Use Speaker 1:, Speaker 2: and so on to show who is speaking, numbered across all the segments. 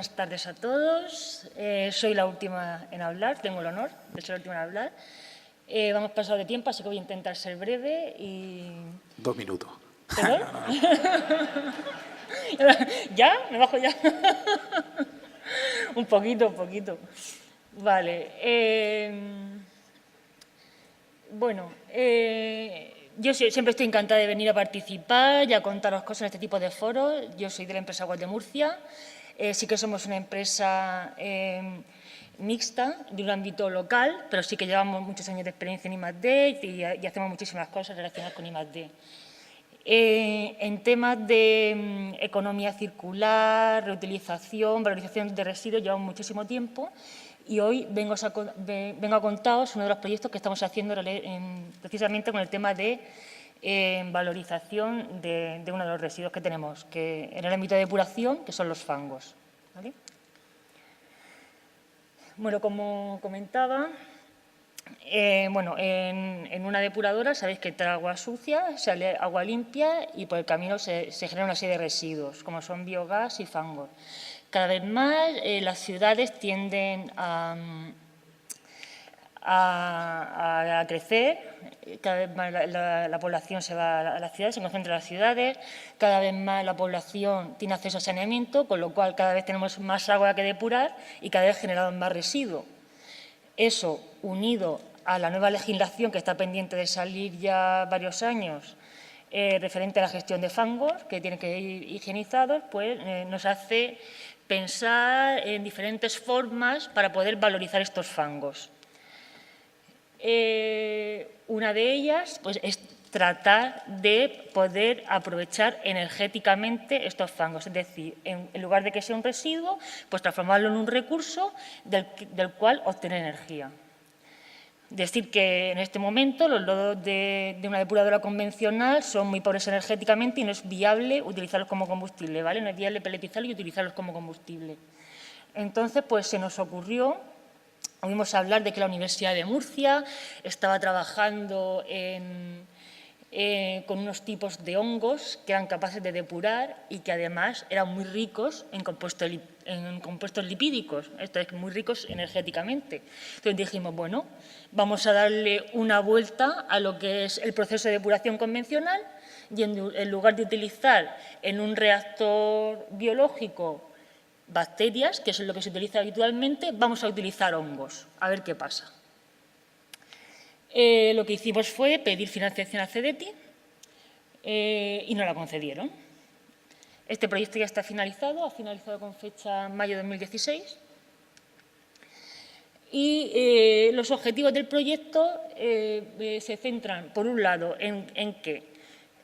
Speaker 1: buenas tardes a todos. Soy la última en hablar, tengo el honor de ser la última en hablar. Vamos pasado de tiempo, así que voy a intentar ser breve y...
Speaker 2: 2 minutos.
Speaker 1: ¿Perdón? ¿Ya? ¿Me bajo ya? Un poquito. Vale. Yo siempre estoy encantada de venir a participar y a contaros cosas en este tipo de foros. Yo soy de la empresa Aguas de Murcia. Sí que somos una empresa mixta de un ámbito local, pero sí que llevamos muchos años de experiencia en I+D y hacemos muchísimas cosas relacionadas con I+D. En temas de economía circular, reutilización, valorización de residuos, llevamos muchísimo tiempo y hoy vengo a contaros uno de los proyectos que estamos haciendo precisamente con el tema de valorización de uno de los residuos que tenemos, que en el ámbito de depuración, que son los fangos. ¿Vale? Bueno, como comentaba, en una depuradora sabéis que entra agua sucia, sale agua limpia y por el camino se genera una serie de residuos, como son biogás y fangos. Cada vez más las ciudades tienden a crecer, cada vez más la población se va a las ciudades, se concentra en las ciudades, cada vez más la población tiene acceso a saneamiento, con lo cual cada vez tenemos más agua que depurar y cada vez generamos más residuos. Eso, unido a la nueva legislación que está pendiente de salir ya varios años, referente a la gestión de fangos, que tienen que ir higienizados, pues nos hace pensar en diferentes formas para poder valorizar estos fangos. Una de ellas pues, es tratar de poder aprovechar energéticamente estos fangos, es decir, en lugar de que sea un residuo, pues transformarlo en un recurso del cual obtener energía. Decir que en este momento los lodos de una depuradora convencional son muy pobres energéticamente y no es viable utilizarlos como combustible, ¿vale? No es viable peletizarlos y utilizarlos como combustible. Entonces, pues se nos ocurrió, oímos hablar de que la Universidad de Murcia estaba trabajando con unos tipos de hongos que eran capaces de depurar y que además eran muy ricos en compuestos lipídicos, esto es, muy ricos energéticamente. Entonces dijimos, bueno, vamos a darle una vuelta a lo que es el proceso de depuración convencional y en lugar de utilizar en un reactor biológico bacterias, que es lo que se utiliza habitualmente, vamos a utilizar hongos, a ver qué pasa. Lo que hicimos fue pedir financiación a CEDETI y nos la concedieron. Este proyecto ya está finalizado, ha finalizado con fecha mayo de 2016. Y los objetivos del proyecto se centran, por un lado, en que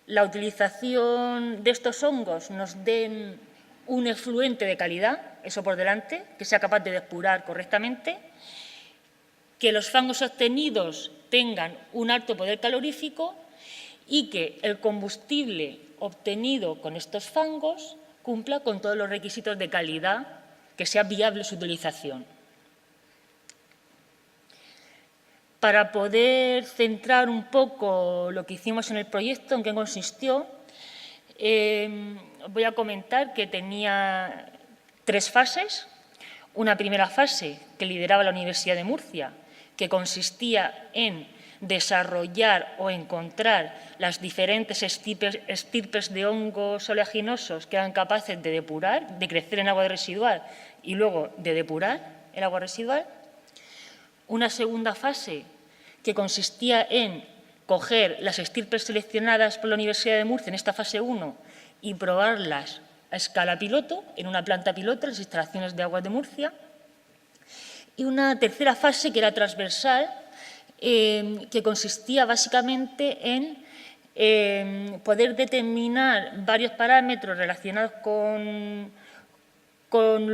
Speaker 1: la utilización de estos hongos nos den un efluente de calidad, eso por delante, que sea capaz de depurar correctamente, que los fangos obtenidos tengan un alto poder calorífico y que el combustible obtenido con estos fangos cumpla con todos los requisitos de calidad, que sea viable su utilización. Para poder centrar un poco lo que hicimos en el proyecto, en qué consistió, voy a comentar que tenía 3 fases. Una primera fase que lideraba la Universidad de Murcia, que consistía en desarrollar o encontrar las diferentes estirpes de hongos oleaginosos que eran capaces de depurar, de crecer en agua residual y luego de depurar el agua residual. Una segunda fase que consistía en coger las estirpes seleccionadas por la Universidad de Murcia en esta fase 1 y probarlas a escala piloto, en una planta piloto, en las instalaciones de Aguas de Murcia. Y una tercera fase que era transversal, que consistía básicamente en poder determinar varios parámetros relacionados con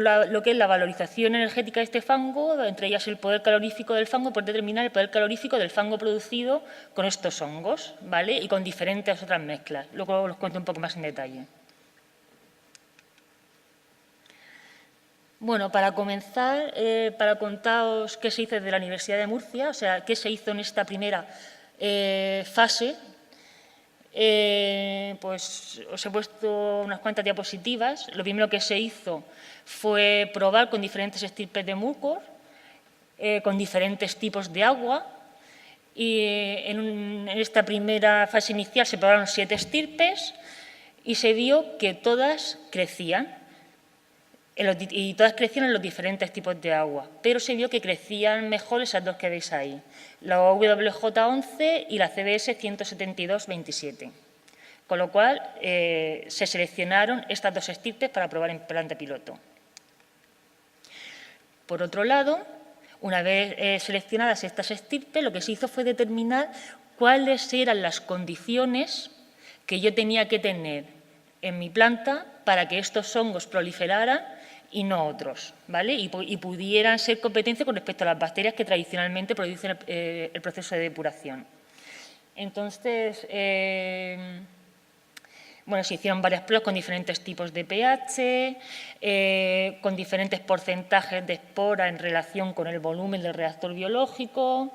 Speaker 1: lo que es la valorización energética de este fango, entre ellas el poder calorífico del fango, por determinar el poder calorífico del fango producido con estos hongos, ¿vale? Y con diferentes otras mezclas. Luego los cuento un poco más en detalle. Bueno, para comenzar, para contaros qué se hizo desde la Universidad de Murcia, o sea, qué se hizo en esta primera fase, pues os he puesto unas cuantas diapositivas. Lo primero que se hizo fue probar con diferentes estirpes de mucor, con diferentes tipos de agua. Y en esta primera fase inicial se probaron 7 estirpes y se vio que todas crecían. Y todas crecían en los diferentes tipos de agua, pero se vio que crecían mejor esas dos que veis ahí, la WJ11 y la CBS 172-27. Con lo cual, se seleccionaron estas 2 estirpes para probar en planta piloto. Por otro lado, una vez seleccionadas estas estirpes, lo que se hizo fue determinar cuáles eran las condiciones que yo tenía que tener en mi planta para que estos hongos proliferaran y no otros, ¿vale? Y pudieran ser competencia con respecto a las bacterias que tradicionalmente producen el proceso de depuración. Entonces, bueno, se hicieron varias pruebas con diferentes tipos de pH, con diferentes porcentajes de espora en relación con el volumen del reactor biológico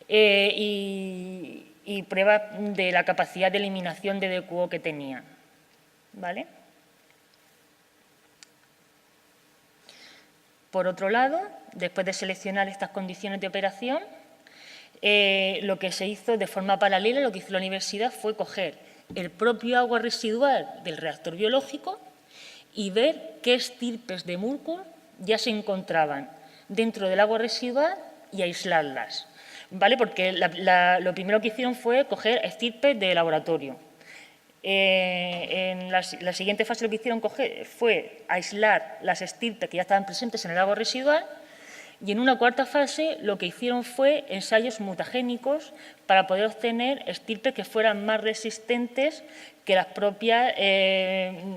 Speaker 1: y pruebas de la capacidad de eliminación de DQO que tenía, ¿vale? Por otro lado, después de seleccionar estas condiciones de operación, lo que se hizo de forma paralela, lo que hizo la universidad fue coger el propio agua residual del reactor biológico y ver qué estirpes de mucor ya se encontraban dentro del agua residual y aislarlas, ¿vale? Porque lo primero que hicieron fue coger estirpes de laboratorio. En la siguiente fase lo que hicieron fue aislar las estirpes que ya estaban presentes en el agua residual y en una cuarta fase lo que hicieron fue ensayos mutagénicos para poder obtener estirpes que fueran más resistentes que las propias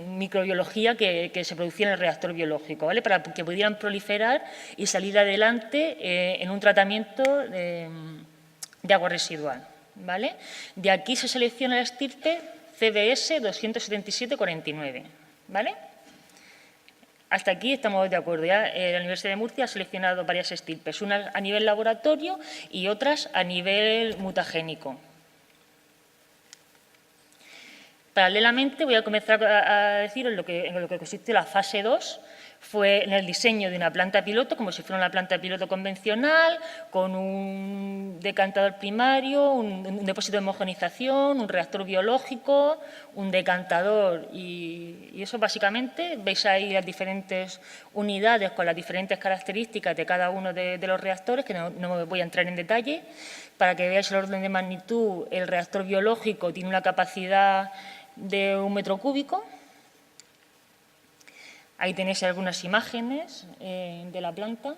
Speaker 1: microbiología que se producía en el reactor biológico, ¿vale? Para que pudieran proliferar y salir adelante en un tratamiento de agua residual, ¿vale? De aquí se selecciona la estirpe CBS 277-49, ¿vale? Hasta aquí estamos de acuerdo. Ya la Universidad de Murcia ha seleccionado varias estirpes, unas a nivel laboratorio y otras a nivel mutagénico. Paralelamente voy a comenzar a decir en lo que consiste la fase 2, fue en el diseño de una planta piloto, como si fuera una planta piloto convencional, con un decantador primario, un depósito de homogenización, un reactor biológico, un decantador y eso básicamente, veis ahí las diferentes unidades con las diferentes características de cada uno de los reactores, que no me voy a entrar en detalle, para que veáis el orden de magnitud. El reactor biológico tiene una capacidad de 1 metro cúbico. Ahí tenéis algunas imágenes de la planta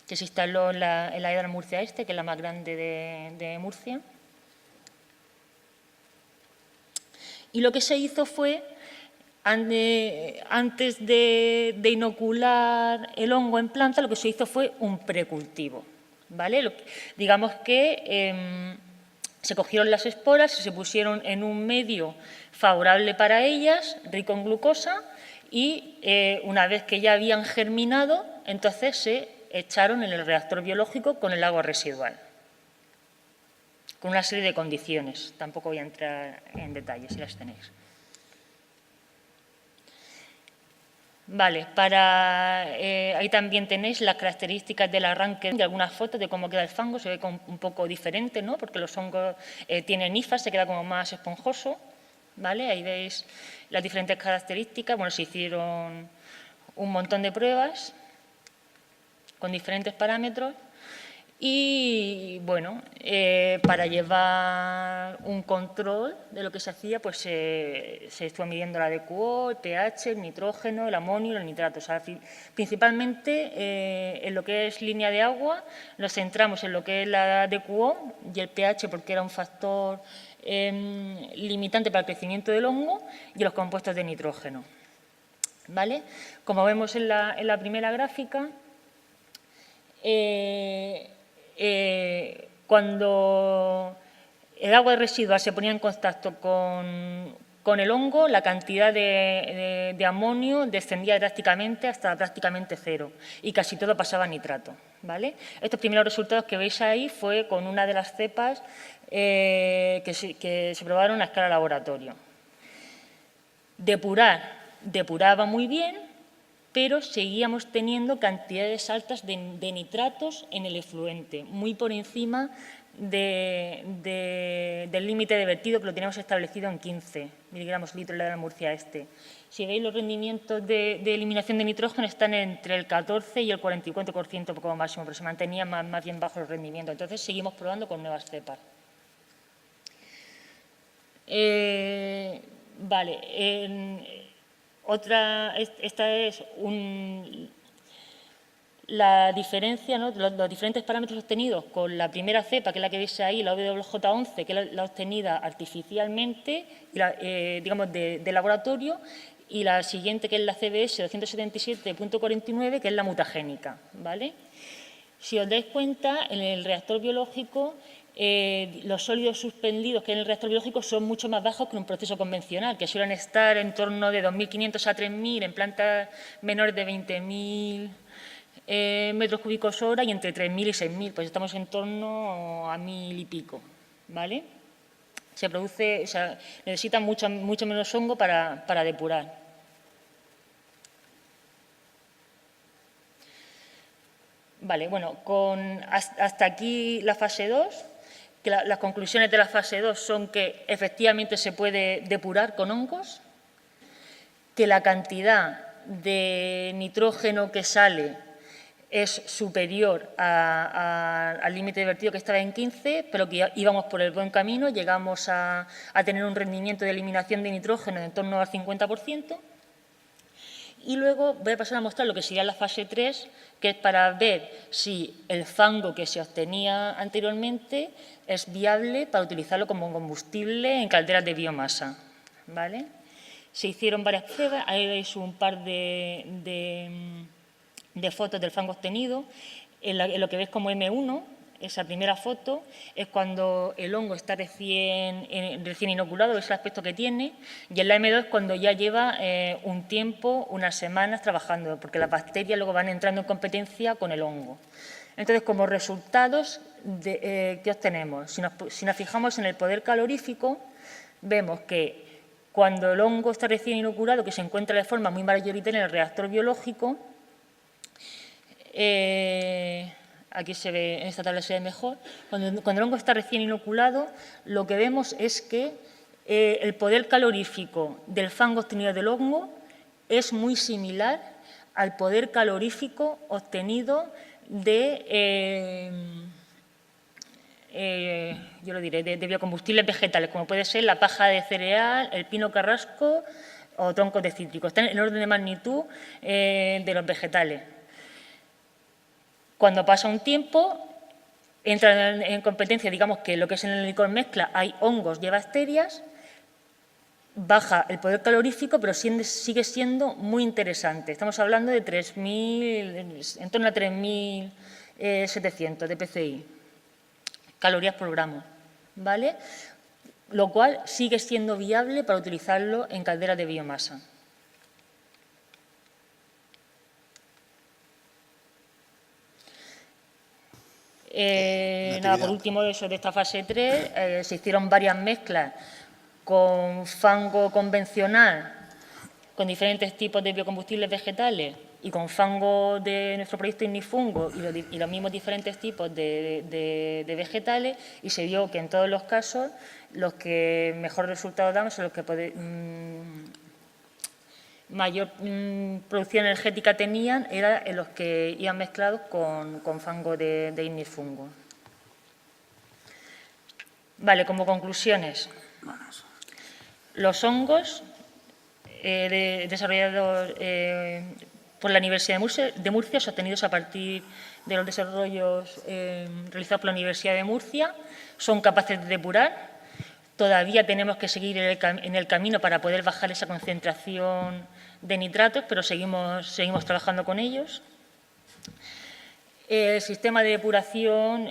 Speaker 1: que se instaló en la Edar Murcia Este, que es la más grande de Murcia. Y lo que se hizo fue, antes de inocular el hongo en planta, lo que se hizo fue un precultivo, ¿vale? Digamos que se cogieron las esporas, se pusieron en un medio favorable para ellas, rico en glucosa, y una vez que ya habían germinado, entonces se echaron en el reactor biológico con el agua residual, con una serie de condiciones. Tampoco voy a entrar en detalles, si las tenéis. Vale, ahí también tenéis las características del arranque de algunas fotos de cómo queda el fango. Se ve un poco diferente, ¿no? Porque los hongos tienen hifas, se queda como más esponjoso. ¿Vale? Ahí veis las diferentes características. Bueno, se hicieron un montón de pruebas con diferentes parámetros y, bueno, para llevar un control de lo que se hacía, pues se estuvo midiendo la DQO, el pH, el nitrógeno, el amonio y el nitrato. O sea, principalmente en lo que es línea de agua nos centramos en lo que es la DQO y el pH porque era un factor limitante para el crecimiento del hongo y los compuestos de nitrógeno, ¿vale? Como vemos en la primera gráfica, cuando el agua residual se ponía en contacto con el hongo, la cantidad de amonio descendía drásticamente hasta prácticamente cero y casi todo pasaba a nitrato. ¿vale? Estos primeros resultados que veis ahí fue con una de las cepas que se probaron a escala laboratorio. Depuraba muy bien, pero seguíamos teniendo cantidades altas de nitratos en el efluente, muy por encima del límite de vertido que lo teníamos establecido en 15 miligramos litro en la de Murcia Este. Si veis, los rendimientos de eliminación de nitrógeno están entre el 14 y el 44% como máximo, pero se mantenían más bien bajos los rendimientos. Entonces, seguimos probando con nuevas cepas. Vale, esta es la diferencia, ¿no? Los diferentes parámetros obtenidos con la primera cepa, que es la que veis ahí, la WJ11, que es la obtenida artificialmente, digamos, de laboratorio, y la siguiente, que es la CBS 277.49, que es la mutagénica, ¿vale? Si os dais cuenta, en el reactor biológico, los sólidos suspendidos que en el reactor biológico son mucho más bajos que en un proceso convencional, que suelen estar en torno de 2.500 a 3.000 en plantas menores de 20.000 metros cúbicos hora y entre 3.000 y 6.000, pues estamos en torno a 1.000 y pico, ¿vale? Se produce, o sea, necesita mucho menos hongo para depurar. Vale, bueno, hasta aquí la fase 2, que las conclusiones de la fase 2 son que efectivamente se puede depurar con hongos, que la cantidad de nitrógeno que sale es superior al límite de vertido que estaba en 15, pero que íbamos por el buen camino, llegamos a tener un rendimiento de eliminación de nitrógeno en torno al 50%. Y luego voy a pasar a mostrar lo que sería la fase 3, que es para ver si el fango que se obtenía anteriormente es viable para utilizarlo como combustible en calderas de biomasa, ¿vale? Se hicieron varias pruebas, ahí veis un par de fotos del fango obtenido. En lo que ves como M1, esa primera foto, es cuando el hongo está recién inoculado, es el aspecto que tiene, y en la M2 es cuando ya lleva un tiempo, unas semanas trabajando, porque las bacterias luego van entrando en competencia con el hongo. Entonces, como resultados, ¿qué obtenemos? Si nos fijamos en el poder calorífico, vemos que cuando el hongo está recién inoculado, que se encuentra de forma muy mayoritaria en el reactor biológico, aquí se ve, en esta tabla se ve mejor, cuando el hongo está recién inoculado, lo que vemos es que el poder calorífico del fango obtenido del hongo es muy similar al poder calorífico obtenido de biocombustibles vegetales, como puede ser la paja de cereal, el pino carrasco o troncos de cítricos. Están en el orden de magnitud de los vegetales. Cuando pasa un tiempo, entran en competencia, digamos que lo que es en el licor mezcla, hay hongos y bacterias, baja el poder calorífico, pero sigue siendo muy interesante. Estamos hablando de 3.000, en torno a 3.700 de PCI, calorías por gramo, ¿vale? Lo cual sigue siendo viable para utilizarlo en calderas de biomasa. Nada, por último, de esta fase 3, se hicieron varias mezclas con fango convencional, con diferentes tipos de biocombustibles vegetales y con fango de nuestro proyecto Ignifungo y los mismos diferentes tipos de vegetales, y se vio que en todos los casos los que mejor resultados daban son los que mayor producción energética tenían, eran los que iban mezclados con fango de ignifungo. Vale, como conclusiones, los hongos desarrollados por la Universidad de Murcia, sostenidos a partir de los desarrollos realizados por la Universidad de Murcia, son capaces de depurar. Todavía tenemos que seguir en el camino para poder bajar esa concentración de nitratos, pero seguimos trabajando con ellos. El sistema de depuración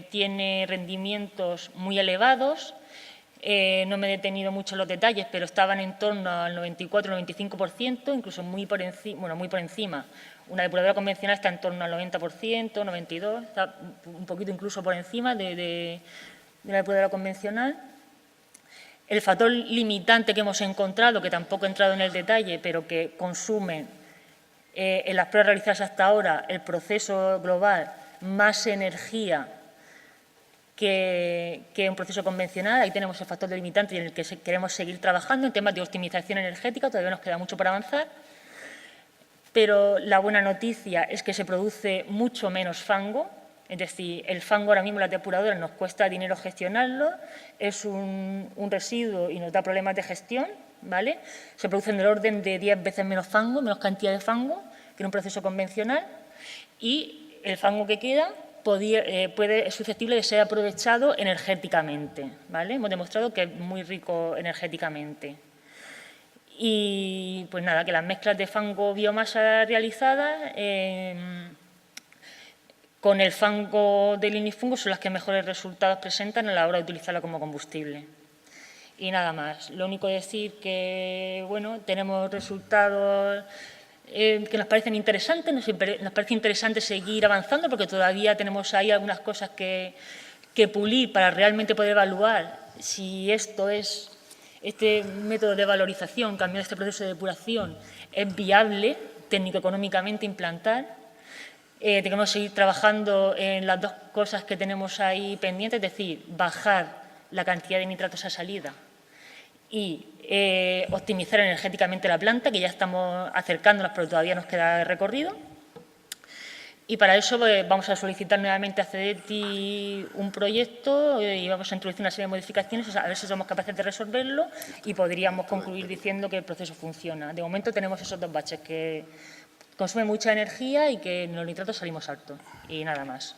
Speaker 1: tiene rendimientos muy elevados. No me he detenido mucho en los detalles, pero estaban en torno al 94-95%, incluso muy por encima, Una depuradora convencional está en torno al 90%, 92%, está un poquito incluso por encima de la depuradora convencional. El factor limitante que hemos encontrado, que tampoco he entrado en el detalle, pero que consumen en las pruebas realizadas hasta ahora el proceso global más energía que un proceso convencional. Ahí tenemos el factor limitante en el que queremos seguir trabajando en temas de optimización energética. Todavía nos queda mucho para avanzar, pero la buena noticia es que se produce mucho menos fango. Es decir, el fango ahora mismo en las depuradoras nos cuesta dinero gestionarlo, es un residuo y nos da problemas de gestión, ¿vale? Se produce en el orden de 10 veces menos fango, menos cantidad de fango que en un proceso convencional, y el fango que queda es susceptible de ser aprovechado energéticamente, ¿vale? Hemos demostrado que es muy rico energéticamente. Y pues nada, que las mezclas de fango-biomasa realizadas con el fango del ignifungo son las que mejores resultados presentan a la hora de utilizarla como combustible. Y nada más. Lo único decir que, bueno, tenemos resultados que nos parecen interesantes, nos parece interesante seguir avanzando porque todavía tenemos ahí algunas cosas que pulir para realmente poder evaluar si este método de valorización, cambiar este proceso de depuración, es viable técnico-económicamente implantar. Tenemos que seguir trabajando en las dos cosas que tenemos ahí pendientes, es decir, bajar la cantidad de nitratos a salida y optimizar energéticamente la planta, que ya estamos acercándonos, pero todavía nos queda recorrido. Y para eso vamos a solicitar nuevamente a CEDETI un proyecto y vamos a introducir una serie de modificaciones, a ver si somos capaces de resolverlo y podríamos concluir diciendo que el proceso funciona. De momento tenemos esos dos baches, que consumen mucha energía y que en los nitratos salimos altos. Y nada más.